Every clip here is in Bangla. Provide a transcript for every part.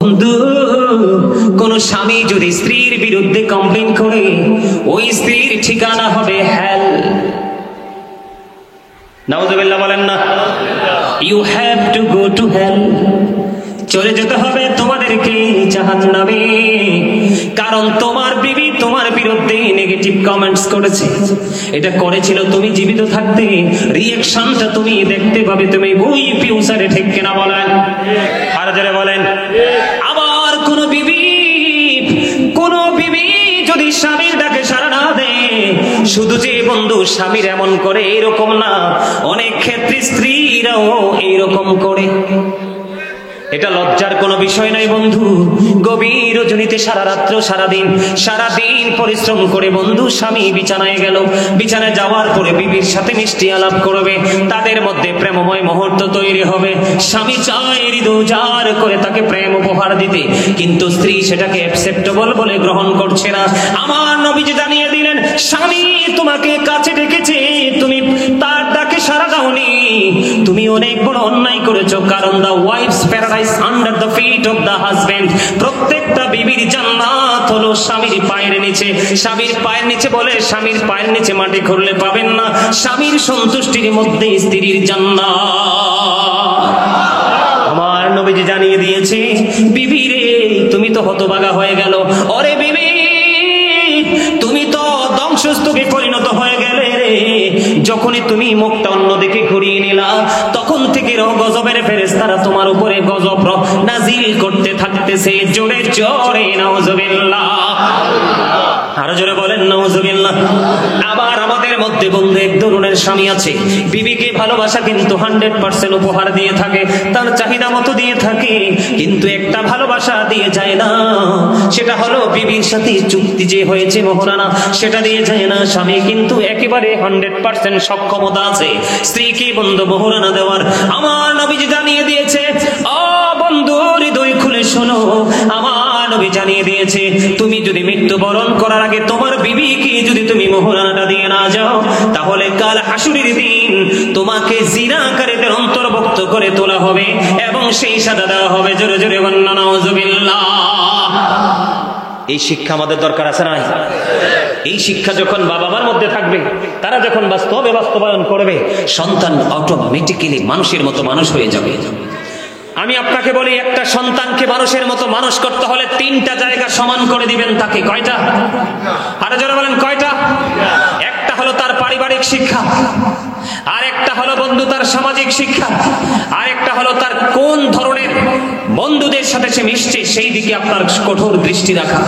বন্ধু, কোন স্বামী যদি স্ত্রীর বিরুদ্ধে কমপ্লেন করে, ওই স্ত্রীর ঠিকানা হবে হেল। নাউযুবিল্লাহ বলেন না? You have to go to hell. চলে যেতে হবে তোমাদেরকে জাহান্নামে, কারণ তোমার বিবি তোমার বিরুদ্ধে নেগেটিভ কমেন্টস করেছে। এটা করেছিল তুমি জীবিত থাকতে, রিঅ্যাকশনটা তুমি দেখতে পাবে তুমি ওই ফিউচারে, ঠিক কিনা বলেন? আর যারা বলেন আবার কোন বিবি যদি স্বামীর ডাকে সাড়া না দেয়, শুধু যে বন্ধু স্বামীর এমন করে এরকম না, অনেক ক্ষেত্রে স্ত্রীরাও এইরকম করে। এটা লজ্জার কোনো বিষয় নাই বন্ধু। গভীর রজনীতে সারা রাত্র সারাদিন পরিশ্রম করে বন্ধু স্বামী বিছানায় গেল, বিছানায় যাওয়ার পরে বিবির সাথে মিষ্টি আলাপ করবে, তাদের মধ্যে প্রেমময় মুহূর্ত তৈরি হবে। স্বামী চায় হৃদয় উজাড় করে তাকে প্রেম উপহার দিতে, কিন্তু স্ত্রী সেটাকে অ্যাকসেপ্টেবল বলে গ্রহণ করছে না। আমার নবীজি জানিয়ে দিলেন, স্বামী তোমাকে কাছে ডেকেছে, তুমি তার ডাকে সাড়া দাওনি, তুমি অনেক বড় অন্যায় করেছো। কারণ the wife's paradise under the feet of the husband. প্রত্যেকটা বিবির জান্নাত হলো স্বামীর পায়ের নিচে। স্বামীর পায়ের নিচে বলে, স্বামীর পায়ের নিচে মাটি খুঁড়লে পাবেন না। স্বামীর সন্তুষ্টির মধ্যে স্ত্রীর জান্নাত। আমার নবীজি জানিয়ে দিয়েছে, বিবি রে তুমি তো হতভাগা হয়ে গেল। ওরে বিবি, তুমি তো ধ্বংসস্তূপে পরিণত হয়ে গেলে রে। যখনই তুমি মুখটা অন্যদিকে ঘুরিয়ে নিলা, তখন থেকে গজবের ফেরেশতারা তোমার উপরে গজব নাজিল করতে থাকতেছে। জোরে জোরে নাউযুবিল্লাহ, আরো জোরে বলেন নাউযুবিল্লাহ। আবার আমাদের মধ্যে বন্ধু এক ধরনের স্বামী আছে, বিবিকে ভালোবাসা কিন্তু 100% উপহার দিয়ে থাকে, তার চাহিদা মতো দিয়ে থাকে, কিন্তু একটা ভালোবাসা দিয়ে যায় না। সেটা হলো বিবির সাথে চুক্তি যে হয়েছে মোহরানা, সেটা দিয়ে যায় না। স্বামী কিন্তু একেবারে 100% সক্ষমতা আছে স্ত্রীকে বন্ধু মোহরানা দেওয়ার। আমার নবীজি জানিয়ে দিয়েছে, ও বন্ধু হৃদয় খুলে শোনো, আমার নবী জানিয়ে দিয়েছে, তুমি যদি মৃত্যুবরণ করার আগে তোমার বিবিকে যদি তুমি মোহরানাটা দিয়ে না যাও, তাহলে কাল হাসুরের দিন তোমাকে জিনাকারীদের অন্তর্ভুক্ত করে তোলা হবে এবং সেই সাজা দেওয়া হবে। জোরে জোরে বলেন নাউযুবিল্লাহ। এই শিক্ষা আমাদের দরকার আছে না? এই শিক্ষা যখন বাবা মার মধ্যে থাকবে, তারা যখন বাস্তবায়ন করবে, সন্তান অটোমেটিক্যালি মানুষের মতো মানুষ হয়ে যাবে। আমি আপনাকে বলি, একটা সন্তানকে মানুষের মতো মানুষ করতে হলে 3টা জায়গা সমান করে দিবেন তাকে। কয়টা? আরো যারা বলেন কয়টা? একটা হলো তার পারিবারিক শিক্ষা, আর একটা হলো বন্ধু তার সামাজিক শিক্ষা, আর একটা হলো তার কোন ধরনের বন্ধুদের সাথে সে মিশছে, সেই দিকে আপনার কঠোর দৃষ্টি রাখা।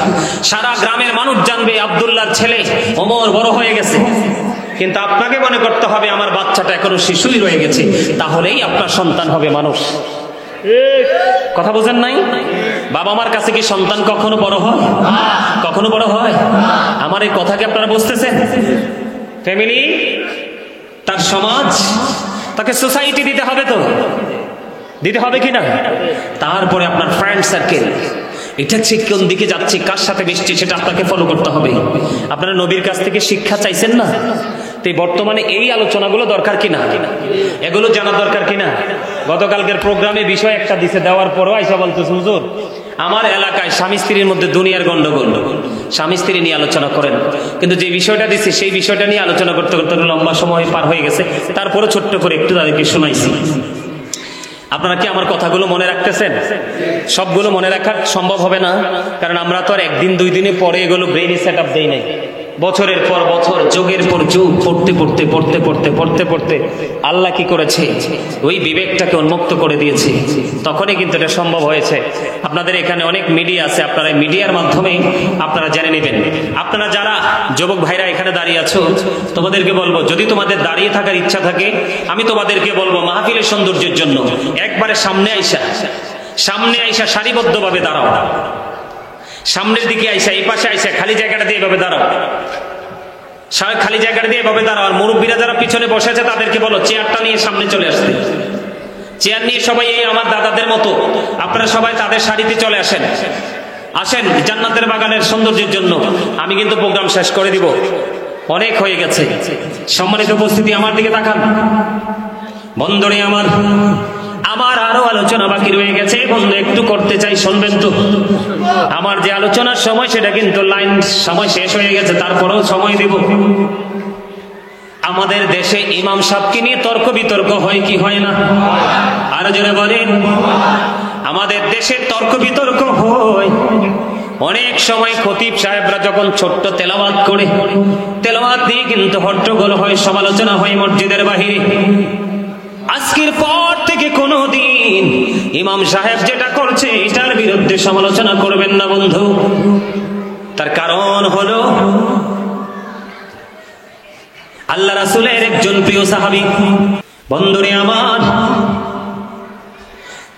সারা গ্রামের মানুষ জানবে আব্দুল্লাহর ছেলে ওমর বড় হয়ে গেছে, কিন্তু আপনাকে মনে করতে হবে আমার বাচ্চাটা এখনো শিশুই রয়ে গেছে, তাহলেই আপনার সন্তান হবে মানুষ। কথা বোঝেন নাই? বাবা মার কাছে কি সন্তান কখনো বড় হয়? কখনো বড় হয়? আমার এই কথা কি আপনারা বুঝতেছেন? ফ্যামিলি, তার সমাজ, তাকে সোসাইটি দিতে হবে, তো দিতে হবে কিনা? তারপরে আপনার ফ্রেন্ড সার্কেল, এটা ঠিক কোন দিকে যাচ্ছে, কার সাথে মিশছে, সেটা আপনাকে ফলো করতে হবে। আপনারা নবীর কাছ থেকে শিক্ষা চাইছেন না? তো বর্তমানে এই আলোচনাগুলো দরকার কিনা, এগুলো জানা দরকার কিনা? গতকালকের প্রোগ্রামে বিষয় একটা দিছে, দেওয়ার পরও আইসা বলতেছে, হুজুর আমার এলাকায় স্বামী স্ত্রীর মধ্যে দুনিয়ার গন্ডগোল, স্বামী স্ত্রী নিয়ে আলোচনা করেন। কিন্তু যে বিষয়টা দিচ্ছে সেই বিষয়টা নিয়ে আলোচনা করতে করতে লম্বা সময় পার হয়ে গেছে, তারপরে ছোট্ট করে একটু তাদেরকে শোনাইছি। আপনারা কি আমার কথাগুলো মনে রাখতেছেন? সবগুলো মনে রাখা সম্ভব হবে না, কারণ আমরা তো আর একদিন দুই দিনে পরে এগুলো ব্রেইনে সেট আপ দেই নাই। বছরের পর বছর, যুগের পর যুগ পড়তে আল্লাহ কি করেছে, ওই বিবেকটাকে উন্মুক্ত করে দিয়েছে, তখনই কিন্তু এটা সম্ভব হয়েছে। আপনাদের এখানে অনেক মিডিয়া আছে, আপনারা মিডিয়ার মাধ্যমে আপনারা জেনে নেবেন। আপনারা যারা যুবক ভাইরা এখানে দাঁড়িয়ে আছো, তোমাদেরকে বলবো, যদি তোমাদের দাঁড়িয়ে থাকার ইচ্ছা থাকে, আমি তোমাদেরকে বলবো মাহফিলের সৌন্দর্যের জন্য একবারে সামনে আইসা সারিবদ্ধভাবে দাঁড়াও। সামনের দিকে আইসা, এই পাশে আইসা খালি জায়গাটা দিয়ে এভাবে দাঁড়াও, খালি জায়গাটা দিয়ে এভাবে দাঁড়াও। আর মুরব্বীরা যারা পিছনে বসে আছে তাদেরকে বলো চেয়ারটা নিয়ে সামনে চলে আসতে। চেয়ার নিয়ে সবাই এই আমার দাদাদের মতো আপনারা সবাই তাদের সারিতে চলে আসেন জান্নাতের বাগানের সৌন্দর্যের জন্য। আমি কিন্তু প্রোগ্রাম শেষ করে দিব, অনেক হয়ে গেছে। সম্মানিত উপস্থিতি, আমার দিকে তাকান বন্ধুরে আমার। আমার আরো আলোচনা বাকি রয়ে গেছে বন্ধু, একটু করতে চাই, শুনবেন তো? আমার যে আলোচনার সময় সেটা কিন্তু লাইন সময় শেষ হয়ে গেছে, তারপরেও সময় দেব। আমাদের দেশে ইমাম সাহেবকে নিয়ে তর্ক বিতর্ক হয় কি হয় না? আরো জোরে বলেন। আমাদের দেশে তর্ক বিতর্ক হয়। অনেক সময় খতিব সাহেবরা যখন ছোট্ট তেলাওয়াত করে, তেলাওয়াত দিয়ে কিন্তু হট্টগোল হয়, সমালোচনা হয় মসজিদের বাহিরে। আজকের পর থেকে কোনোদিন ইমাম সাহেব যেটা করছে এটার বিরুদ্ধে সমালোচনা করবেন না বন্ধু। তার কারণ হলো আল্লাহ রাসূলের একজন প্রিয় সাহাবী, বন্ধুরে আমার,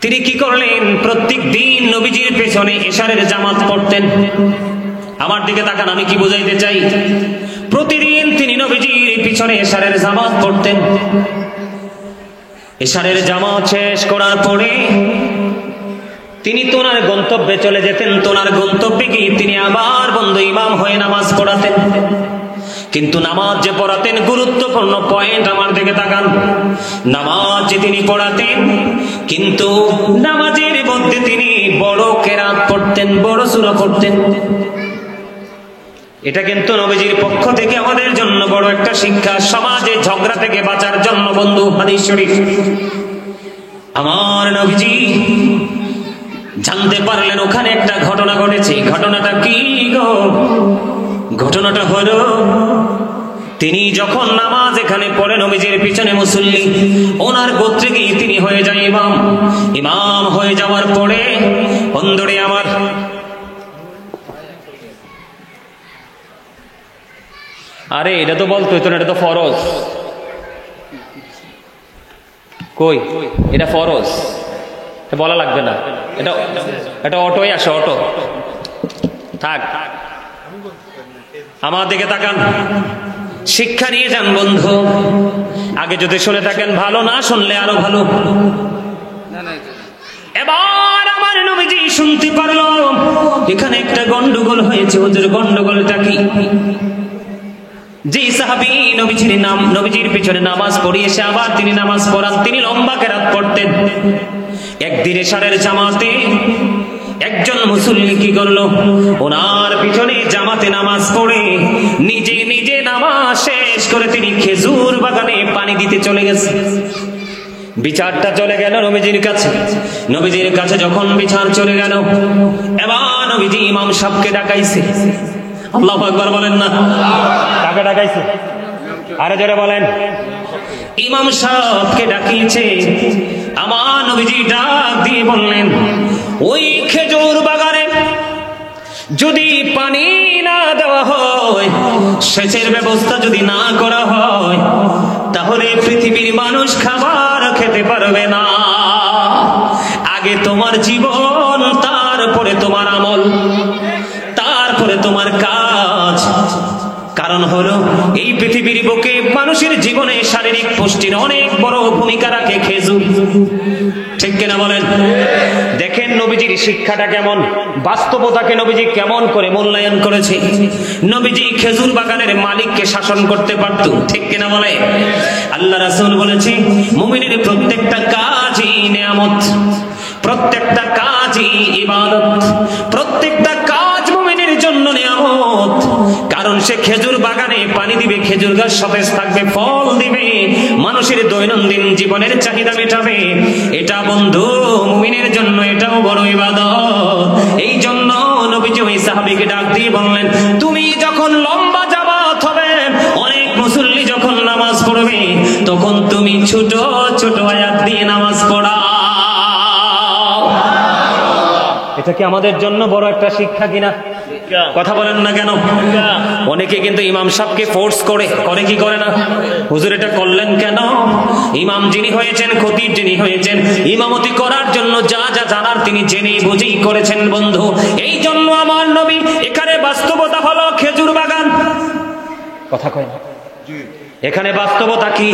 তিনি কি করলেন? প্রত্যেক দিন নবীজির পেছনে এশারের জামাত পড়তেন। আমার দিকে তাকান, আমি কি বুঝাইতে চাই? প্রতিদিন তিনি নবীজির পিছনে এশারের জামাত পড়তেন। এশারের জামাত শেষ করার পরে তিনি তোনার গন্তব্যে চলে যেতেন। তোনার গন্তব্যে গিয়ে তিনি আবার বন্ধু ইমাম হয়ে নামাজ পড়াতেন। কিন্তু নামাজ যে পড়াতেন, গুরুত্বপূর্ণ পয়েন্ট, আমার দিকে তাকান, নামাজ যে তিনি পড়াতেন, কিন্তু নামাজের মধ্যে তিনি বড় কেরাত পড়তেন, বড় সূরা পড়তেন। এটা কিন্তু নবীজির পক্ষ থেকে আমাদের জন্য বড় একটা শিক্ষা, সমাজে ঝগড়া থেকে বাঁচার জন্য বন্ধু। হাদিস শরীফ, আমার নবীজি জানতে পারলেন ওখানে একটা ঘটনা ঘটেছে। ঘটনাটা কি গো? ঘটনাটা হলো তিনি যখন নামাজ এখানে পড়ে নবীজির পিছনে মুসল্লি, ওনার গোত্রে গিয়ে তিনি হয়ে যায় ইমাম। ইমাম হয়ে যাওয়ার পরে বন্ধুরে আমার, আরে এটা তো বলতো তো, এটা তো ফরজ। কই এটা ফরজ, বলা লাগবে না। এটা এটা অটোই আসে, অটো থাক। আমার দিকে তাকান, শিক্ষা নিয়ে যান বন্ধু। আগে যদি শুনে থাকেন ভালো, না শুনলে আরো ভালো। এবার আমার নবীজি শুনতে পারলো এখানে একটা গন্ডগোল হয়েছে। হুজুর, গন্ডগোলটা কি? যে সাহাবী নবীজির পিছনে নামাজ পড়িয়ে এসে আবার তিনি নামাজ পড়ান, তিনি লম্বা কেরাত পড়তেন। একদিন এশারের জামাতে একজন মুসল্লি কি করলো? ওনার পিছনে জামাতে নামাজ পড়ে নিজে নিজে নামাজ শেষ করে তিনি খেজুর বাগানে পানি দিতে চলে গেছে। বিচারটা চলে গেল নবীজির কাছে। নবীজির কাছে যখন বিচার চলে গেল, এবার নবীজি ইমাম সাহেবকে ডাকাইছে। আল্লাহু আকবার বলেন না? কাকে ডাকাইছে? আরে জোরে বলেন। ইমাম সাহেবকে ডাকিয়েছে। আমার নবীজি ডাক দিয়ে বললেন, ওই খেজুর বাগানে যদি পানি না দেওয়া হয়, সেচের ব্যবস্থা যদি না করা হয়, তাহলে পৃথিবীর মানুষ খাবার খেতে পারবে না। আগে তোমার জীবন, তারপরে তোমার আমল, তারপরে তোমার কাজ। কারণ হলো এই পৃথিবীর বুকে মানুষের জীবনে শারীরিক পুষ্টির অনেক বড় ভূমিকা রাখে খেজুর। ঠিক কিনা বলেন? দেখেন নবীজির শিক্ষাটা কেমন, বাস্তবতাকে নবীজি কেমন করে মূল্যায়ন করেছে। নবীজি খেজুর বাগানের মালিককে শাসন করতে পারত। ঠিক কিনা বলে? আল্লাহ রাসূল বলেছে, মুমিনের প্রত্যেকটা কাজই নিয়ামত, প্রত্যেকটা কাজই ইবাদত, প্রত্যেকটা কাজ মুমিনের জন্য নিয়ামত। কারণ সে খেজুর বাগানে পানি দিবে, খেজুর গাছ সতেজ থাকবে, ফল দিবে, মানুষের দৈনন্দিন জীবনের চাহিদা মেটাবে। এটা বন্ধু মুমিনের জন্য এটাও বড় ইবাদত। এই জন্য নবীজি ওই সাহাবীকে ডাক দিয়ে বললেন, তুমি যখন লম্বা জামাত হবে, অনেক মুসল্লি যখন নামাজ পড়বে, তখন তুমি ছোট ছোট আয়াত দিয়ে নামাজ পড়া। এটা কি আমাদের জন্য বড় একটা শিক্ষা কিনা? কথা বলেন না কেন? অনেকে কিন্তু ইমাম সাহেবকে ফোর্স করে কি করে না? হুজুর এটা করলেন কেন? ইমাম যিনি হয়েছেন, খতিব যিনি হয়েছেন, ইমামতি করার জন্য যা যা জানার তিনি জেনেই বুঝেই করেছেন বন্ধু। এই জন্য আমার নবী এখানে বাস্তবতা হলো খেজুর বাগান। কথা কয় না? এখানে বাস্তবতা কি?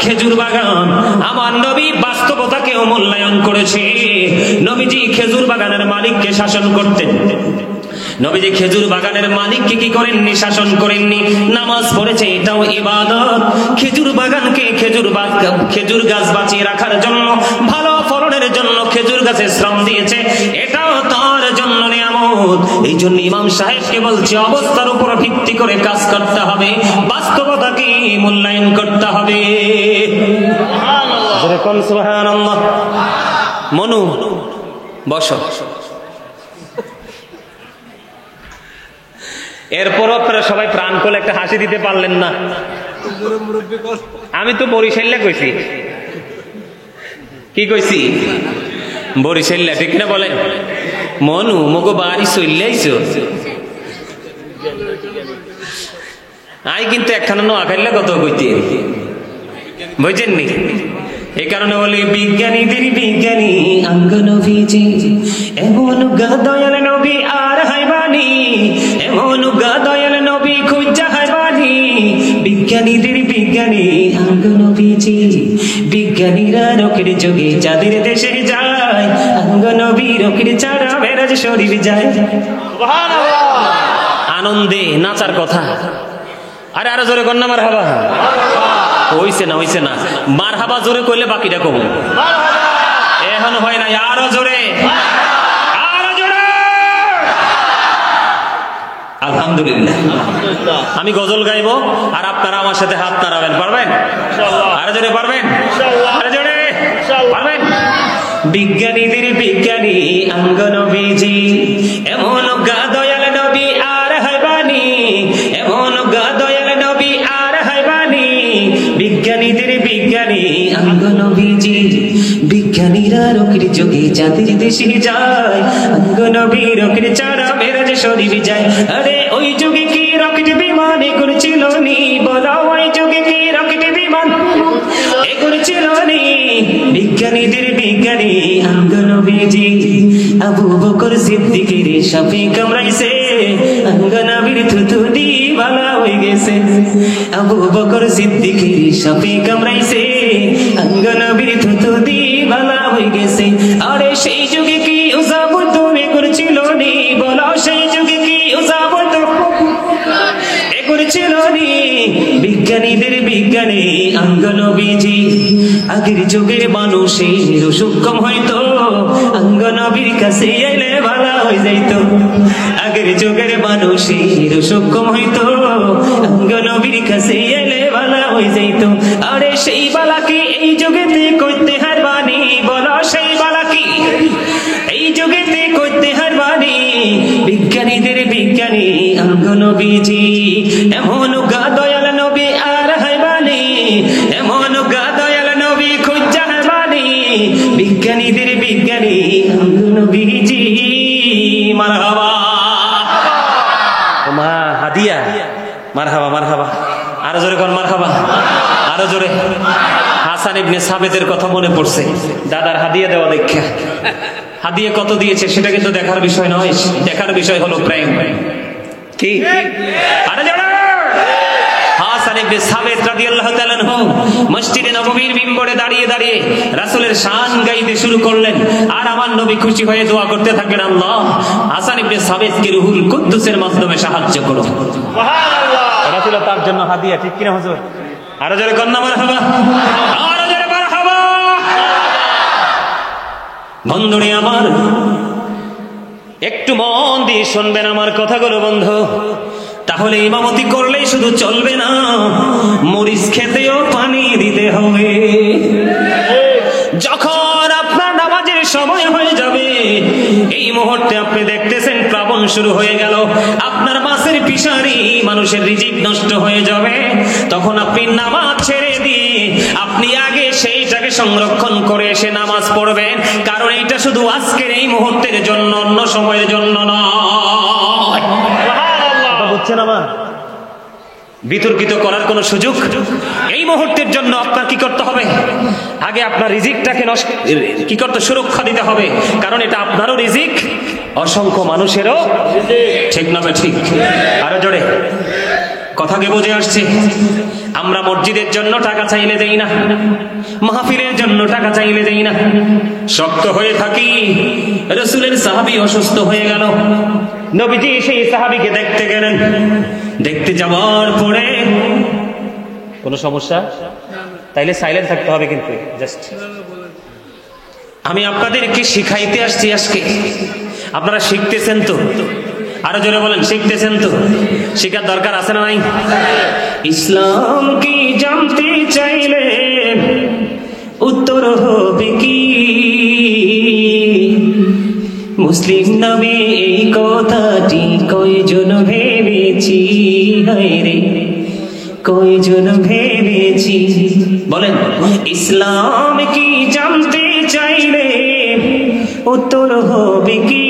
খেজুর বাগান। আমার নবী বাস্তবতাকেও মূল্যায়ন করেছে। নবীজি খেজুর বাগানের মালিককে শাসন করতেন। নবীজি খেজুর বাগানের মালিককে কি করেননি? শাসন করেননি। নামাজ পড়েছে, এটাও ইবাদত। খেজুর বাগানকে খেজুর গাছ বাঁচিয়ে রাখার জন্য, ভালো ফলনের জন্য খেজুর গাছে শ্রম দিয়েছে, এটাও তার জন্য নিয়ামত। এই জন্য ইমাম সাহেবকে বলছে, অবস্থার উপর ভিত্তি করে কাজ করতে হবে, বাস্তবতাকে মূল্যায়ন করতে হবে। সুবহানাল্লাহ। মনু বসো। এরপরও আপনারা সবাই প্রাণ খুলে একটা হাসি দিতে পারলেন না। আমি তো বরিশাল্লা কইছি। কি কইছি? বরিশাল্লা, ঠিক না বলেন? মনু মগো বাড়ি চললেইছো। আই কিন্তু একখানা নোয়াখাইলা কত কইতে, বুঝছেননি? এই কারণে বলি বিজ্ঞানীদের বিজ্ঞানী আঙ্গ নবীজি, এমন দয়াল নবী আর হাইবানি, এমন দয়াল নবী খুঁজা হাইবানি। বিজ্ঞানীদের বিজ্ঞানী আঙ্গ নবীজি, বিজ্ঞানীরা রকের যোগে যাদের দেশে যায়, আঙ্গ নবী রকের ছাড়া মেরাজ শরীর যায়। আনন্দে নাচার কথা। আরে আরো জোরে কন্যা মারহাবা। হইছে না, হইছে না। মারহাবা জোরে কইলে বাকিটা কব। এখন হয় না, আরো জোরে, আরো জোরে। আলহামদুলিল্লাহ। আমি গজল গাইবো আর আপনারা আমার সাথে হাত নাড়াবেন, পারবেন? আরো জোরে পারবেন? আরো জোরে পারবেন? বিজ্ঞানীদের বিজ্ঞানী আঙ্গ নবীজি, এমন দয়াল নবী আর হাইবানি, এমন দয়াল নবী আর হাইবানি। বিজ্ঞানীদের বিজ্ঞানী আঙ্গ নবীজি, বিজ্ঞানীরা রকের যোগে যাদের দেশে যায়, আঙ্গ নবী রকের ছাড়া মেরাজ শরীর যায়। আরে ওই যুগে কি রকেট বিমান এগুলো ছিল নি? বলো, ওই যুগে কি রকেট বিমান এগুলো ছিল নি? বিজ্ঞানীদের বিজ্ঞানী আঙ্গ নবীজি, আবু বকর সিদ্দিকের সাপে কামড়াইছে, আঙ্গ নবীর থুতু দি ভালা হয়ে গেছে। আবু বকর সিদ্দিকের সাপে কামড়াইছে, আঙ্গ নবীর থুতু দি ভালা হয়ে গেছে। আরে সেই যুগে কি উজাবত করেছিল নি? বলো, সেই যুগে কি উজাবত করেছিল নি? বিজ্ঞানীদের বিজ্ঞানী আঙ্গ নবীজি, আগের যুগের মানুষের অসুখ কম হয়তো, আঙ্গ নবীর কাছে এলে ভালো হয়ে যাইতো। আগের যুগের মানুষের অসুখ কম হয়তো, আঙ্গ নবীর কাছে এলে ভালো হয়ে যাইতো। আরে সেই বালাকি এই যুগেতে করতে হারবানি, বলো সেই বালাকি এই যুগেতে করতে হারবানি। বিজ্ঞানীদের বিজ্ঞানী আঙ্গ নবীজি, এমন দয়াল নবী আর হাইবানি, এমন দয়াল নবী খুঁজা হাইবানি। বিজ্ঞানীদের বিজ্ঞানী আঙ্গ নবীজি। মারহাবা। মা হাদিয়া, মারহাবা মারহাবা। আরো জোরে কোন মারহাবা, আরো জোরে। হাসান ইবনে সাবিতের কথা মনে পড়ছে, দাদার হাদিয়া দেওয়া দেখা। হাদিয়া কত দিয়েছে সেটা কিন্তু দেখার বিষয় নয়, দেখার বিষয় হলো প্রেম। কি? আরে জোরে। হাসান ইবনে সাবিত রাদিয়াল্লাহু তাআলা আনহু মসজিদে নববীর মিম্বরে দাঁড়িয়ে দাঁড়িয়ে রাসূলের শান গাইতে শুরু করলেন, আর আমার নবী খুশি হয়ে দোয়া করতে থাকেন, আল্লাহ হাসান ইবনে সাবিতকে রুহুল কুদ্দুসের মাধ্যমে সাহায্য করো। সুবহানাল্লাহ। এটা ছিল তার জন্য হাদিয়া, ঠিক কি না হুজুর? আরো জোরে কন্না মারহাবা, আরো জোরে মারহাবা। বন্ধুরে আমার, একটু মন দিয়ে শুনবেন আমার কথাগুলো বন্ধু। তাহলে ইমামতি করলেই শুধু চলবে না, মরিচ খেতেও পানি দিতে হবে। যখন আপনার নামাজের সময় হয়ে যাবে, এই মুহূর্তে আপনি দেখতেছেন প্লাবন শুরু হয়ে গেল, আপনার মাছের পিসারি, মানুষের রিজিক নষ্ট হয়ে যাবে, তখন আপনি নামাজ ছেড়ে দিয়ে আপনি আগে সেইটাকে সংরক্ষণ করে এসে নামাজ পড়বেন। কারণ এটা শুধু আজকের এই মুহূর্তের জন্য, অন্য সময়ের জন্য নয়। বুঝছেন আমার? বিতর্কিত করার কোন সুযোগ এই মুহূর্তের জন্য আপনার কি করতে হবে? আগে আপনার রিজিকটাকে কি করতে, সুরক্ষা দিতে হবে। কারণ এটা আপনারও রিজিক, অসংখ্য মানুষেরও। ঠিক না ঠিক? আরো জোরে কথাকে বুঝে আসছে? আমরা মসজিদের জন্য টাকা চাইলে দেই না, মাহফিলের জন্য টাকা চাইলে দেই না, শক্ত হয়ে থাকি। রাসূলের সাহাবী অসুস্থ হয়ে গেল, নবীজি সেই সাহাবীকে দেখতে গেলেন। দেখতে যাওয়ার পরে কোনো সমস্যা তাইলে সাইলেন্ট থাকতে হবে, কিন্তু জাস্ট আমি আপনাদেরকে শিখাইতে আসছি আজকে। আপনারা শিখতেছেন তো? আরো জোরে বলেন, শিখতেছেন তো? শিখার দরকার আছে না নাই? ইসলাম কি জানতে চাইলে উত্তর হবে কি মুসলিম নামে এই কথাটি কয়জন ভেবেছি, রে কয়জন ভেবেছি। বলেন, ইসলাম কি জানতে চাইলে উত্তর হবে কি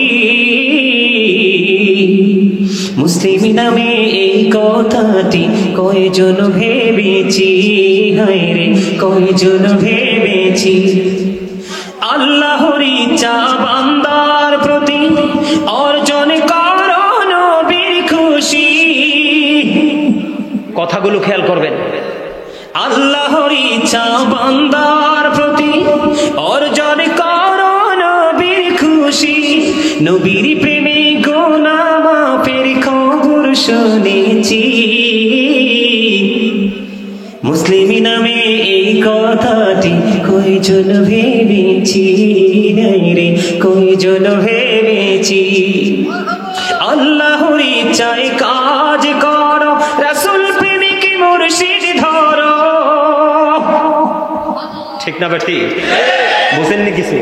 মুসলিম নামে এই কথাটি কয়জন ভেবেছি, রে কয়জন ভেবেছি। আল্লাহর ইচ্ছা বান্দার প্রতি অর্জন করো নবীর খুশি। কথাগুলো খেয়াল করবেন। আল্লাহর ইচ্ছা বান্দার প্রতি অর্জন করো নবীর খুশি। নবীর প্রেমে গুনাহ মাফের খবর শুনেছি। মুসলিম নামে এই কথাটি কয়জন ভেবেছি, রে কয়জন ভেবেছি। আল্লাহর ইচ্ছায় কাজ করো, রাসূল প্রেমিক মুর্শিদ ধরো। ঠিক না বেটি? বুঝেননি কিছু?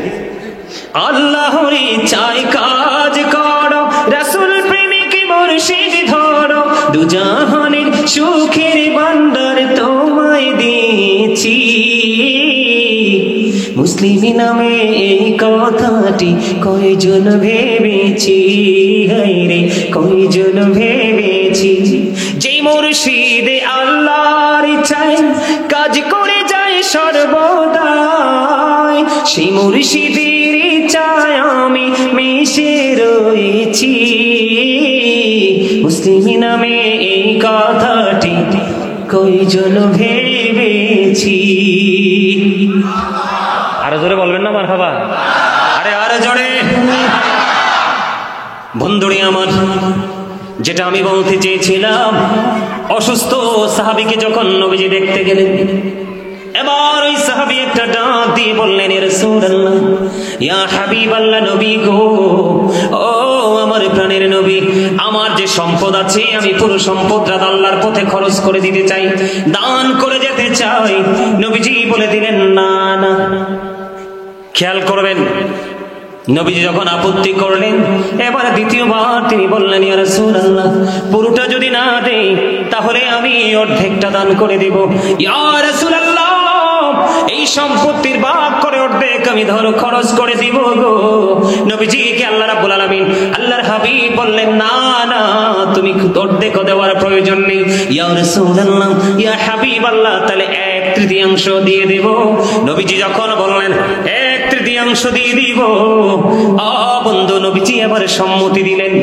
আল্লাহর ইচ্ছায় কাজ করো, রাসূল প্রেমিক মুর্শিদ ধরো। দুজাহানের সুখের ভান্ডার তোমায় দিয়েছি। মুসলিম নামে এই কথাটি কয়জন ভেবেছি, রে কয়জন ভেবেছি। যে মুর্শিদে আল্লাহর ইচ্ছায় কাজ করে যায় সর্বদাই, সেই মুর্শিদের ইচ্ছায় আমি মিশে রয়েছি। মুসলিম নামে এই কথাটি কয়জন ভেবেছি। আরো জোরে বলবেন না মারহাবা? আরে আরো জোরে। বন্ধুরে আমার, যেটা আমি বলতে চেয়েছিলাম, অসুস্থ সাহাবীকে যখন নবীজি দেখতে গেলেন, এবার ওই সাহাবী একটা ডাক দিয়ে বললেন, ইয়া রাসূলুল্লাহ, ইয়া হাবিবাল্লাহ, নবী গো, ও আমার প্রাণের নবী, আমার যে সম্পদ আছে আমি পুরো সম্পদটা আল্লাহর পথে খরচ করে দিতে চাই, দান করে যেতে চাই। নবীজি বলে দিলেন, না না। খেয়াল করবেন, নবীজি যখন আপত্তি করলেন, এবার দ্বিতীয়বার তিনি বললেন, ইয়া রাসূলুল্লাহ, পুরোটা যদি না দেই তাহলে আমি অর্ধেকটা দান করে দেব। ইয়া রাসূলুল্লাহ, এই সম্পত্তির ভাগ করে অর্ধেক আমি ধরো খরচ করে দিব গো। নবীজিকে আল্লাহ রাব্বুল আলামিন, আল্লাহর হাবিব বললেন, না না, তুমি অর্ধেক দেওয়ার প্রয়োজন নেই। ইয়া রাসূলুল্লাহ, ইয়া হাবিবাল্লাহ, তাহলে 1/3 দিয়ে দেব। নবীজি যখন বললেন 1/3 দিয়ে দিব, বন্ধু, নবীজি এবারে সম্মতি দিলেন।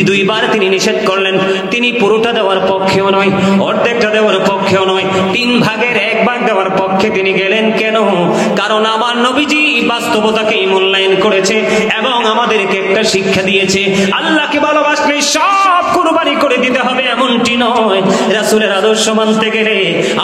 দুইবার তিনি নিষেধ করলেন। তিনি পুরোটা দেওয়ার পক্ষেও নয়, অর্ধেকটা দেওয়ার পক্ষেও নয়, 3 ভাগের 1 ভাগ দেওয়ার পক্ষে তিনি গেলেন। কেন? কারণ আমার নবীজি বাস্তবতাকে মূল্যায়ন করেছে এবং আমাদেরকে একটা শিক্ষা দিয়েছে, আল্লাহকে ভালোবাসলে সব কুরবানি করে দিতে হবে এমনটি নয়। রাসূলের আদর্শ মানতে গেলে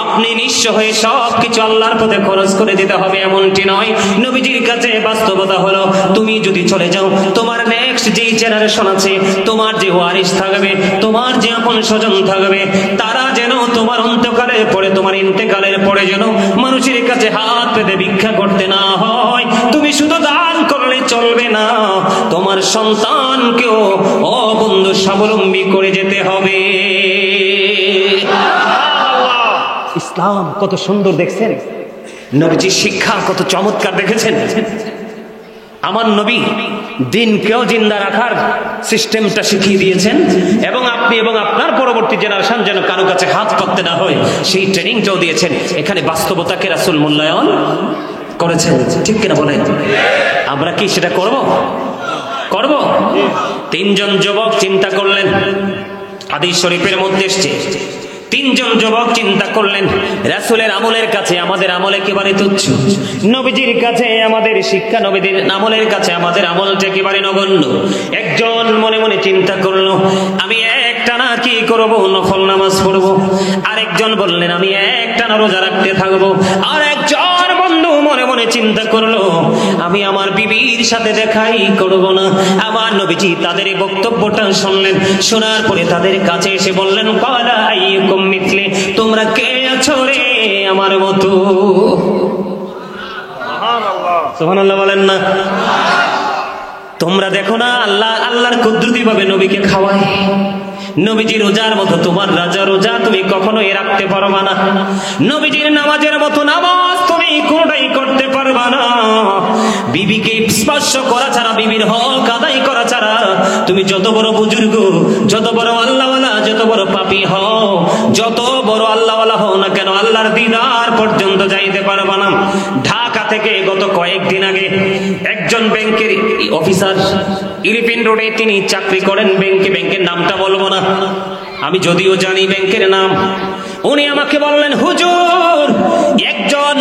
আপনি নিঃস্ব হয়ে সব কিছু আল্লাহর পথে খরচ করে দিতে হবে এমনটি নয়। নবীজির কাছে বাস্তবতা হলো, তুমি যদি চলে যাও, তোমার নেক্সট যে জেনারেশন আছে, তোমার যে ওয়ারিস থাকবে, তোমার যে আপন স্বজন থাকবে, তারা যেন তোমার অন্তকালের পরে, তোমার ইন্তেকালের পরে যেন মানুষের কাছে হাত পেতে ভিক্ষা করতে না হয়। তুমি শুধু দান করলে চলবে না, তোমার সন্তানকেও বন্ধু স্বাবলম্বী করে যেতে হবে। ইসলাম কত সুন্দর দেখছেন, নবীজির শিক্ষা কত চমৎকার দেখেছেন। আমার নবী দিনকেও জিন্দা রাখার সিস্টেমটা শিখিয়ে দিয়েছেন এবং আপনি এবং আপনার পরবর্তী জেনারেশন যেন কারো কাছে হাত পাততে না হয় সেই ট্রেনিংটাও দিয়েছেন। এখানে বাস্তবতাকে রাসূল মূল্যায়ন করেছেন, ঠিক কিনা বলেন? আমরা কি সেটা করব? 3 জন যুবক চিন্তা করলেন, হাদিস শরীফের মধ্যে এসেছে, তিনজন যুবক চিন্তা করলেন, রাসূলের আমলের কাছে আমাদের আমল একেবারে তুচ্ছ, নবীজির কাছে আমাদের শিক্ষা, নবীদের আমলের কাছে আমাদের আমল একেবারে নগণ্য। একজন মনে মনে চিন্তা করলো, আমি একটানা কি করব, নফল নামাজ পড়বো। আরেকজন বললেন, আমি একটানা রোজা রাখতে থাকবো। আর একজন বন্ধু মনে মনে চিন্তা করলো, আমি আমার বিবির সাথে দেখাই করব না। আমার নবীজি তাদের এই বক্তব্যটা শুনলেন, শোনার পরে তাদের কাছে এসে বললেন, ক্বালা আইয়ুকুম মিথলি, তোমরা কে আছো রে আমার মতো? সুবহানাল্লাহ বলেন না? তোমরা দেখো না আল্লাহর কুদরতি ভাবে নবীকে খাওয়ায়। নবীজি রোজার মতো তোমার রোজা তুমি কখনো রাখতে পারবা না। নবীজির নামাজের মতো নামাজ তুমি কোনটাই করতে পারবা না। বিবিকে স্পর্শ করা ছাড়া, বিবির হক আদায় করা ছাড়া তুমি যত বড় বুজুর্গ, যত বড় আল্লাহওয়ালা, যত বড় পাপী হও, যত বড় আল্লাহওয়ালা হও না কেন, আল্লাহর দিদার পর্যন্ত যাইতে পারবা না। ঢাকা থেকে গত কয়েকদিন আগে একজন ব্যাংকের অফিসার, ইলিফেন্ট রোডে তিনি চাকরি করেন ব্যাংকের নামটা বলবো না, আমি যদিও জানি ব্যাংকের নাম। উনি আমাকে বললেন, হুজুর, একজন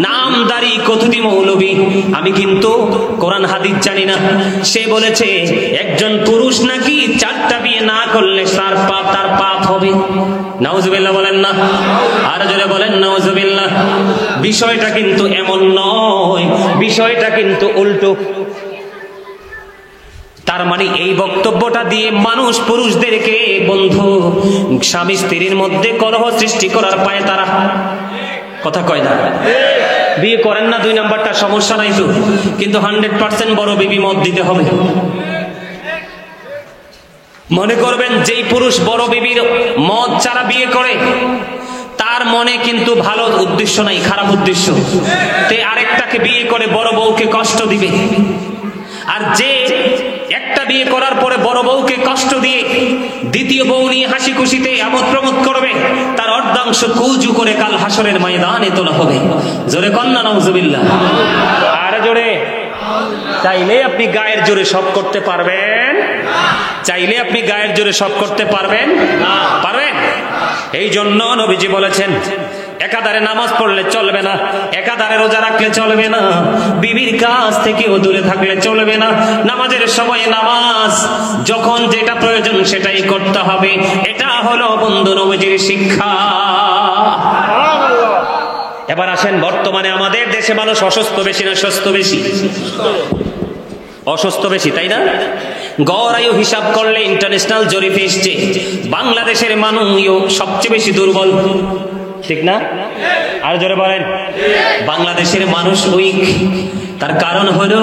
নামদারি কতুদি মৌলবী, আমি কিন্তু কোরআন হাদিস জানি না, সে বলেছে একজন পুরুষ নাকি 4টা বিয়ে না করলে তার পাপ হবে। নাউজুবিল্লাহ বলেন না? আর জোরে বলেন নাউজুবিল্লাহ। বিষয়টা কিন্তু এমন নয়, বিষয়টা কিন্তু উল্টো। তার মানে এই বক্তব্যটা দিয়ে মানুষ পুরুষদেরকে, বন্ধু, স্বামী স্ত্রীর মধ্যে কলহ সৃষ্টি করার পায় তারা। কথা কয় না? বিয়ে করেন না 2 নাম্বারটা সমস্যা নাই তো, কিন্তু 100% বড় বিবি মত দিতে হবে। মনে করবেন যেই পুরুষ বড় বিবির মত ছাড়া বিয়ে করে, তার মনে কিন্তু ভালো উদ্দেশ্য নাই, খারাপ উদ্দেশ্য। তে আরেকটাকে বিয়ে করে বড় বউকে কষ্ট দিবে। আর যে একটা বিয়ে করার পরে বড় বউকে কষ্ট দিয়ে দ্বিতীয় বউ নিয়ে হাসি খুশিতে আমোদ প্রমোদ করবে, তার অর্ধাংশ কুজু করে কাল হাসরের ময়দানে তোলা হবে। জোরে কন্যা নাউজুবিল্লাহ। আর জোরে। চাইলে আপনি গায়ের জোরে সব করতে পারবেন? চাইলে আপনি গায়ের জোরে সব করতে পারবেন? পারবেন? এই জন্য নবীজি বলেছেন, একাধারে নামাজ পড়লে চলবে না, একাধারে রোজা রাখলে চলবে না, বিবির কাছ থেকেও দূরে থাকলে চলবে না। নামাজের সময় নামাজ, যখন যেটা প্রয়োজন সেটাই করতে হবে। এটা হলো বন্ধু নবীজির শিক্ষা। এবার আসেন, বর্তমানে আমাদের দেশে মানুষ অসুস্থ বেশি না সুস্থ বেশি? অসুস্থ বেশি, তাই না? গড় আয়ু হিসাব করলে ইন্টারন্যাশনাল জরিপে এসছে বাংলাদেশের মানুষ সবচেয়ে বেশি দুর্বল, ঠিক না? আর জোরে বলেন। বাংলাদেশের মানুষ উইক। তার কারণ হলো,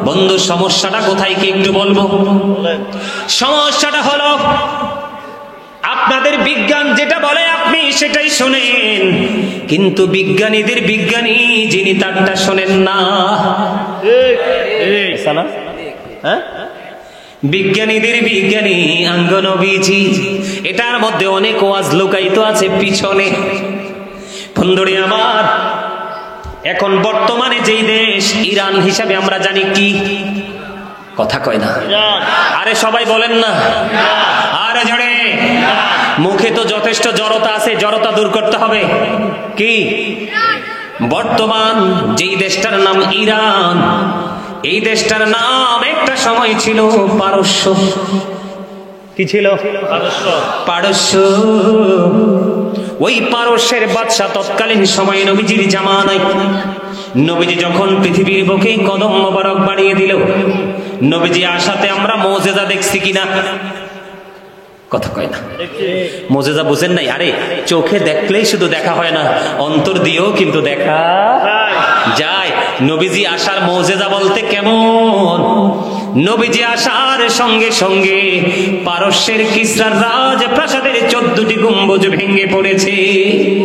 বন্ধু, সমস্যাটা কোথায় কি একটু বলবো? সমস্যাটা হলো আপনাদের বিজ্ঞান যেটা বলে আপনি সেটাই শোনেন, কিন্তু বিজ্ঞানীদের বিজ্ঞানী যিনি তারটা শোনেন না। হ্যাঁ, বিজ্ঞানীদের বিজ্ঞানী আঙ্গ নবীজি। এটার মধ্যে অনেক ওয়াজ লুকায়িত আছে পিছনে। বন্ধুরে আমার, এখন বর্তমানে যেই দেশ ইরান হিসাবে আমরা জানি কি? কথা কয় না? আরে সবাই বলেন না? আরে জোরে। মুখে তো যথেষ্ট জড়তা আছে, জড়তা দূর করতে হবে। কি? বর্তমান যেই দেশটার নাম ইরান, এই দেশটার নাম একটা সময় ছিল পারস্য। কি ছিল? পারস্য। ওই পারস্যের বাদশা তৎকালীন সময়ে নবীজির জামানায়, নবীজি যখন পৃথিবীর বুকে কদম মোবারক বাড়িয়ে দিল, নবীজি আসাতে আমরা মুজিজা দেখছি কিনা? কথা কয় না? মুজিজা বুঝেন নাই? আরে চোখে দেখলেই শুধু দেখা হয় না, অন্তর দিয়েও কিন্তু দেখা যায়। নবীজি আসার মুজিজা বলতে কেমন? নবীজি আসার সঙ্গে সঙ্গে পারস্যের কিসরার রাজ প্রাসাদের 14টি গম্বুজ ভেঙে পড়েছে।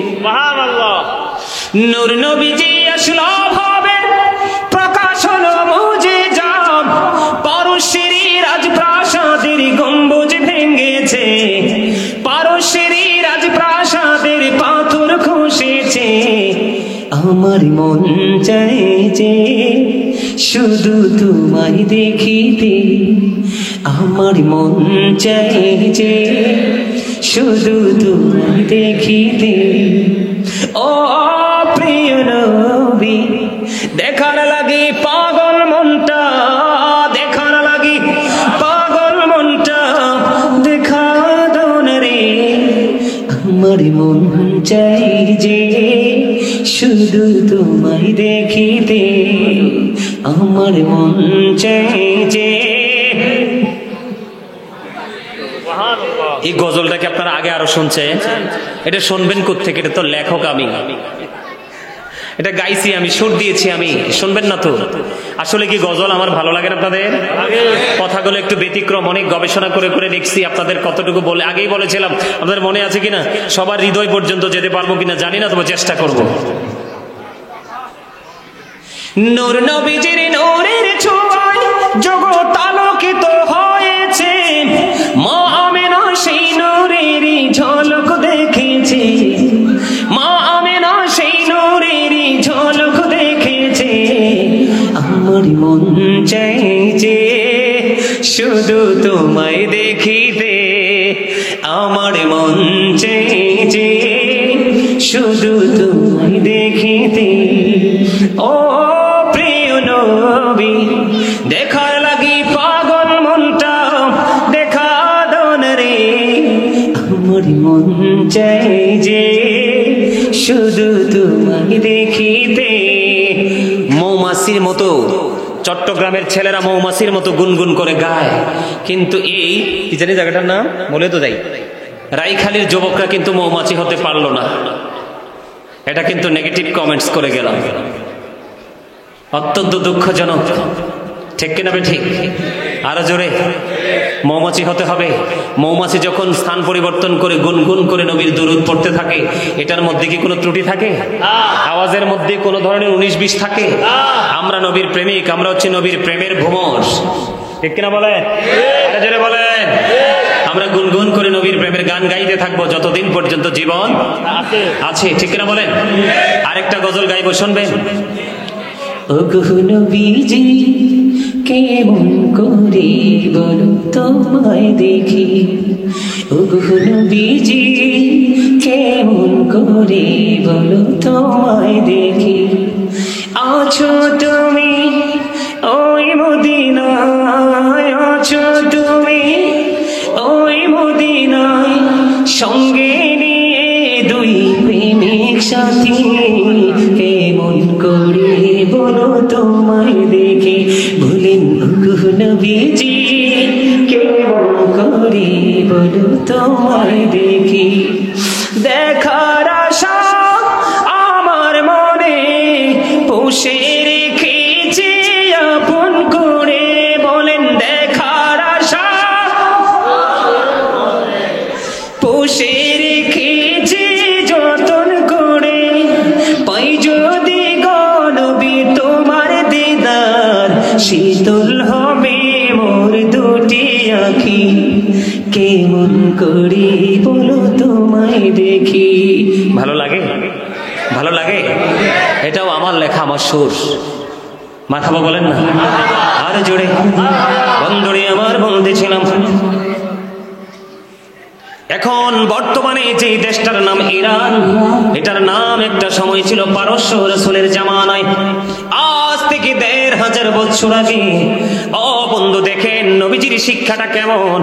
সুবহানাল্লাহ। নূর নবীজি আসলো ভাবে প্রকাশ হলো মুজিজা, পারস্যের রাজপ্রাসাদের গম্বুজ ভেঙেছে, পারস্যের রাজপ্রাসাদের পাথর খসেছে। আমার মন চায় যে শুধু তোমায় দেখিতে, আমার মন চায় যে শুধু তোমায় দেখিতে। ও প্রিয় নবী, দেখার লাগি পাগল মনটা, দেখার লাগি পাগল মনটা, দেখা দাও না রে। আমার মন চাই যে শুধু তোমায় দেখিতে, আমার মন চাই যে। এই গজলটাকে আপনারা আগে আরো শুনছেন, এটা শুনবেন কোত্থেকে? এটা তো লেখক আমি, এটা গাইছি আমি, সুর দিয়েছি আমি, শুনবেন না তো? আসলে কি গজল আমার ভালো লাগে না আপনাদের? কথাগুলো একটু ব্যতিক্রম, অনেক গবেষণা করে করে দেখছি। আপনাদের কতটুকু বলে আগেই বলেছিলাম, আপনাদের মনে আছে কিনা? সবার হৃদয় পর্যন্ত যেতে পারবো কিনা জানি না, তবে চেষ্টা করব। নূর নবীজির নূরের ছোঁয়ায় জগৎ আলোকিত হয়েছে, মা আমেনা সেই নূরেরই ঝলক দেখেছে, মা আমেনা সেই নূরেরই ঝলক দেখেছে। আমার মন চাইছে শুধু তোমায় দেখিতে, আমার মন চাইছে শুধু তোমায় দেখিতে। ও প্রিয় নবী, দেখার লাগি পাগল মনটা, দেখা দাও না রে। আমার মন চাই যে শুধু তোমায় দেখিতে। মৌমাছির মতো চট্টগ্রামের ছেলেরা মৌমাছির মতো গুনগুন করে গায়, কিন্তু এই কি জানি জায়গাটার নাম বলে তো যাই, রাইখালির যুবকরা কিন্তু মৌমাছি হতে পারলো না। এটা কিন্তু নেগেটিভ কমেন্টস করে গেলাম, অত্যন্ত দুঃখজনক, ঠিক কিনা? ঠিক। আরো জোরে, মৌমাছি হতে হবে। মৌমাছি যখন স্থান পরিবর্তন করে গুনগুন করে নবীর দুরূদ পড়তে থাকে, এটার মধ্যে কি কোনো ত্রুটি থাকে? আওয়াজের মধ্যে কোনো ধরনের 19-20 থাকে? আমরা নবীর প্রেমিক, আমরা হচ্ছে নবীর প্রেমের ভ্রমর, ঠিক কিনা বলেন? আরো জোরে বলেন। আমরা গুনগুন করে নবীর প্রেমের গান গাইতে থাকবো যতদিন পর্যন্ত জীবন আছে, ঠিক কিনা বলেন? আরেকটা গজল গাইবো, শুনবেন? ওগো নবীজি কেমন করে বলো তোমায় দেখি, ওগো নবীজি কেমন করে বলো তোমায় দেখি। আছো তুমি ওই মদিনায়, আছো তুমি ওই মদিনায়, সঙ্গে নিয়ে দুই প্রেমিক সাথী, কেমন করে বলো তোমায় দেখি। বলেন ওগো নবীজি কেমন করে বলো তোমায় দেখি। দেখার আশা আমার মনে পুষে রেখেছি আপন করে। বলেন দেখার আশা পুষে রেখেছি যতন করে। পাই যদি গনবি তোমার দিদার, শীতল হবে মোর দুটি আঁখি, কেমন করে বলো তোমায় দেখি। ভালো লাগে? ভালো লাগে? এটাও আমার লেখা, আমার সুর। মাথাবা বলেন না আর জোরে। বন্ধুরে আমার বলতেছিলাম, এখন বর্তমানে যে দেশটার নাম ইরান, এটার নাম একটা সময় ছিল পারস্য রাসূলের জামানায়, আজ থেকে ১৫০০ বছর আগে। ও বন্ধু দেখেন নবীজির শিক্ষাটা কেমন।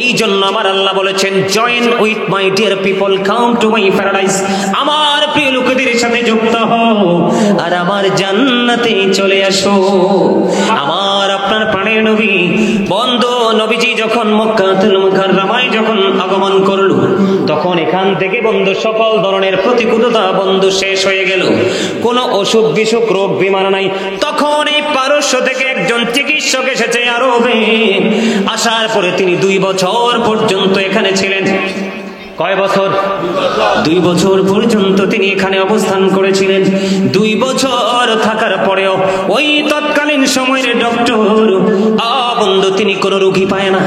এই জন্য আমার আল্লাহ বলেছেন, join with my dear people, come to my paradise. আমার প্রিয় লোকেদের সাথে যুক্ত হও আর আমার জান্নাতে চলে আসো। আমার আপনার প্রাণের নবী বন্ধু নবীজি যখন মক্কাতুল মুকাররমায় যখন আগমন করলো, তখন এখান থেকে বন্ধু সকল ধরনের প্রতিকূলতা বন্ধু শেষ হয়ে গেল, কোনো অসুখ বিসুখ রোগ বিমার নাই। তখন এই পারস্য থেকে একজন চিকিৎসক এসেছে আরবে, আসার পরে তিনি 2 বছর পর্যন্ত এখানে ছিলেন। কয় বছর? 2 বছর পর্যন্ত তিনি এখানে অবস্থান করেছিলেন। 2 বছর থাকার পরেও ওই তৎকালীন সময়ের ডক্টর বন্ধু তিনি কোনো রোগী পায় না।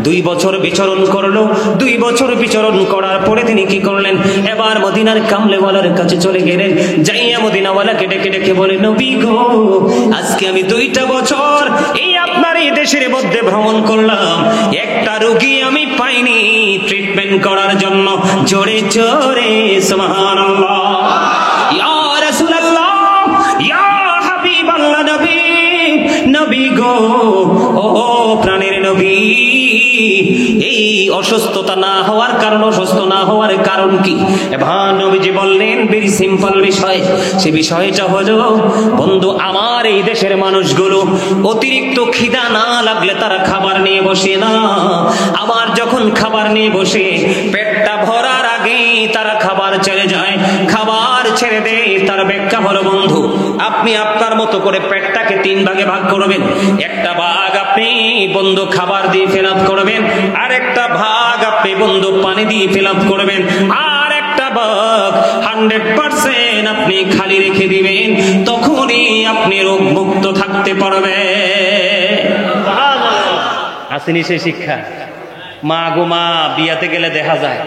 2 বছর বিচরণ করলো। 2 বছর বিচরণ করার পরে তিনি কি করলেন? এবার মদিনার কামলেওয়ালার কাছে চলে গেলেন। যাইয়া মদিনাওয়ালাকে ডেকে ডেকে বলে, নবী গো, আজকে আমি 2টা বছর এই আপনার এই দেশের মধ্যে ভ্রমণ করলাম, একটা রোগী আমি পাই যায়নি ট্রিটমেন্ট করার জন্য। জোরে জোরে সুবহানাল্লাহ। ইয়া রাসূলুল্লাহ, ইয়া হাবিবাল্লাহ, নবী নবী গো, ও প্রাণের নবী, এই অসুস্থতা না হওয়ার কারণ, অসুস্থ না হওয়ার কারণ কি? এবার নবীজি বললেন ভেরি সিম্পল বিষয়। সে বিষয়টা হলো, বন্ধু, আমার এই দেশের মানুষগুলো অতিরিক্ত খিদা না লাগলে তারা খাবার নিয়ে বসে না। আবার যখন খাবার নিয়ে বসে পেটটা ভরার আগেই তারা খাবার ছেড়ে যায়, খাবার ছেড়ে দেয়। তার ব্যাখ্যা হলো, বন্ধু, আপনি আপনার মতো করে পেটটাকে 3 ভাগে ভাগ করবেন। একটা ভাগ আপনি, বন্ধু, খাবার দিয়ে ফিল আপ করবেন, আর একটা ভাগ আপনি, বন্ধু, পানি দিয়ে ফিল আপ করবেন, আর একটা ভাগ 100% আপনি খালি রেখে দিবেন। তখনই আপনি রোগ মুক্ত থাকতে পারবেন। আসেনি সে শিক্ষা? মা গো মা, বিয়াতে গেলে দেখা যায়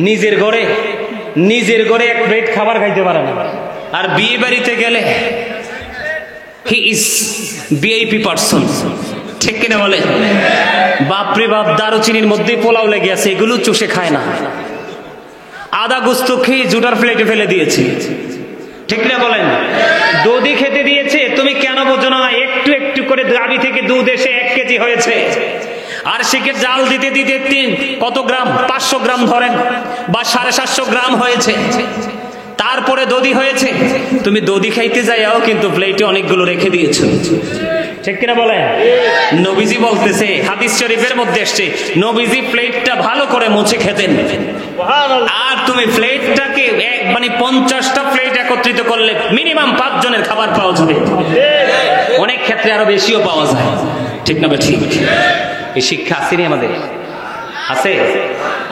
নিজের ঘরে এক প্লেট খাবার খাইতে পারে না, আর বিয়ে বাড়িতে গেলে হি ইজ ভিআইপি পারসন। ঠিক কিনা বলে? বাপরে বাপ, দারুচিনির মধ্যে পোলাও লেগে আছে, এগুলো চষে খায় না, আদা গোস্ত খেয়ে জুটার প্লেটে ফেলে দিয়েছে। ঠিক না বলেন? দধি খেতে দিয়েছে, তুমি কেন বোঝো না? একটু একটু করে গাভী থেকে দুধ এসে 1 কেজি হয়েছে, আর সেকে জাল দিতে দিতে কত গ্রাম, 500 গ্রাম ধরেন, বা 750 গ্রাম হয়েছে, তারপরে দধি হয়েছে। তুমি দধি খাইতে যাও, কিন্তু প্লেটে অনেকগুলো রেখে দিয়েছো। ঠিক কিনা বলেন? নবীজি বলতেছে, হাদিস শরীফের মধ্যে এসছে, নবীজি প্লেটটা ভালো করে মুছে খেতেন। আর তুমি প্লেটটাকে মানে 50টা প্লেট একত্রিত করলে মিনিমাম 5 জনের খাবার পাওয়া যাবে, অনেক ক্ষেত্রে আরো বেশিও পাওয়া যায়। ঠিক না? ঠিক। এই শিক্ষা আসেনি আমাদের? আছে?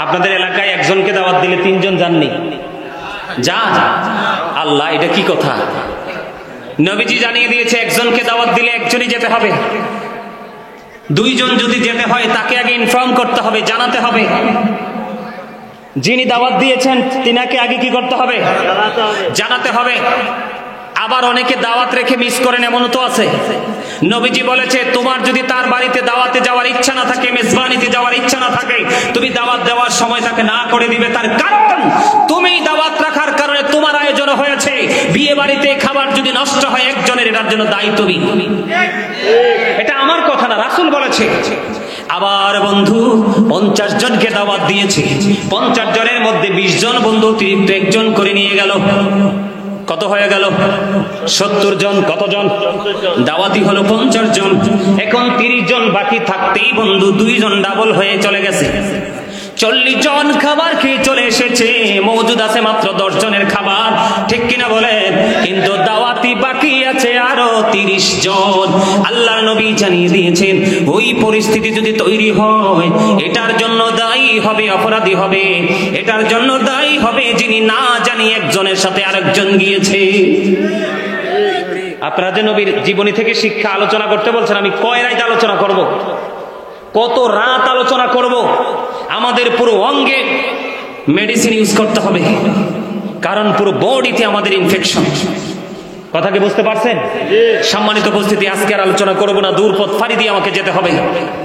আপনাদের এলাকায় একজনকে দাওয়াত দিলে 3 জন যাননি? যা আল্লাহ, এটা কি কথা? নবীজি জানিয়ে দিয়েছে, একজনকে দাওয়াত দিলে একজনই যেতে হবে। 2 জন যদি যেতে হয়, তাকে আগে ইনফর্ম করতে হবে, জানাতে হবে। যিনি দাওয়াত দিয়েছেন তিনাকে আগে কি করতে হবে? জানাতে হবে। আবার অনেকে দাওয়াত রেখে মিস করেন, এমনও তো আছে। নবীজি বলেছে, তোমার যদি তার বাড়িতে দাওয়াতে যাওয়ার ইচ্ছা না থাকে, মেজবানিতে যাওয়ার ইচ্ছা না থাকে, তুমি দাওয়াত দেওয়ার সময় তাকে না করে দিবে। তার কারণ, তুমি দাওয়াত রাখার কারণে তোমার আয়োজন হয়েছে। বিয়ে বাড়িতে খাবার যদি নষ্ট হয় একজনের, এটার জন্য দায়ী তুমি। এটা আমার কথা না, রাসূল বলেছে। আবার বন্ধু, 50 জনকে দাওয়াত দিয়েছে, 50 জনের মধ্যে 20 জন বন্ধু অতিরিক্ত একজন করে নিয়ে গেল। কত হয়ে গেল? 70 জন। কতজন? দাওয়াতি হলো 50 জন। এখন 30 জন বাকি থাকতেই বন্ধু 2 জন ডাবল হয়ে চলে গেছে। 40 জন খাবার খেয়ে চলে এসেছে, মজুদ আছে মাত্র 10 জনের খাবার। ঠিক কিনা বলেন? কিন্তু দাওয়াতি বাকি আছে আরো 30 জন। আল্লাহর নবী জানিয়ে দিয়েছেন, ওই পরিস্থিতি যদি তৈরি হয়, এটার জন্য দায়ী হবে, অপরাধী হবে, এটার জন্য দায়ী হবে যিনি না জানি একজনের সাথে আরেকজন গিয়েছে। আপনারা যে নবীর জীবনী থেকে শিক্ষা আলোচনা করতে বলছেন, আমি কয় রাত আলোচনা করব, কত রাত আলোচনা করব। আমাদের পুরো অঙ্গে মেডিসিন ইউজ করতে হবে, কারণ পুরো বডিতে আমাদের ইনফেকশন। কথা কি বুঝতে পারছেন? সম্মানিত উপস্থিতি, আজকে আর আলোচনা করব না, দূর পথ ফাড়ি দিয়ে আমাকে যেতে হবে।